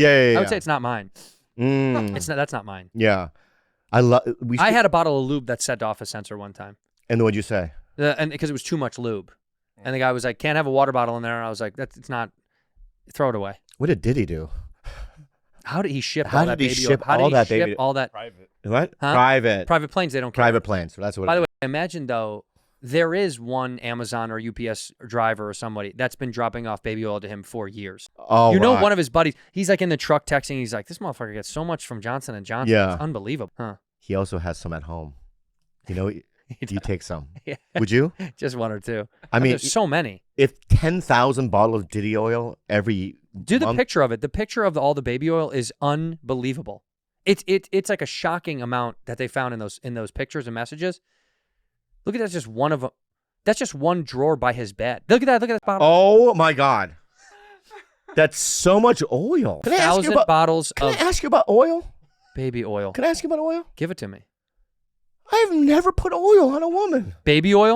Yeah. I would say it's not mine. It's not. That's not mine. Yeah. I had a bottle of lube that set off a sensor one time. And what'd you say? And because it was too much lube. And the guy was like, can't have a water bottle in there. And I was like, it's not, throw it away. What did he do? How did he ship How all did that he baby ship oil? How did all he that ship baby- all that? Private. What? Huh? Private planes, they don't care. Private planes. So that's what By the way, imagine though, there is one Amazon or UPS driver or somebody that's been dropping off baby oil to him for years. Oh, you know, right. one of his buddies, he's like in the truck texting. He's like, this motherfucker gets so much from Johnson & Johnson. Yeah. It's unbelievable. Huh. He also has some at home. You know, you take some. Yeah. Would you? Just one or two. I mean, there's so many. if 10,000 bottles of Diddy oil every Do the month, picture of it. The picture of all the baby oil is unbelievable. It's like a shocking amount that they found in those pictures and messages. Look at that, just one of them. That's just one drawer by his bed. Look at that. Look at that bottle. Oh my God, that's so much oil. Can I ask you 1,000 about bottles Can of I ask you about oil? baby oil. Can I ask you about oil? Give it to me. I've never put oil on a woman. Baby oil?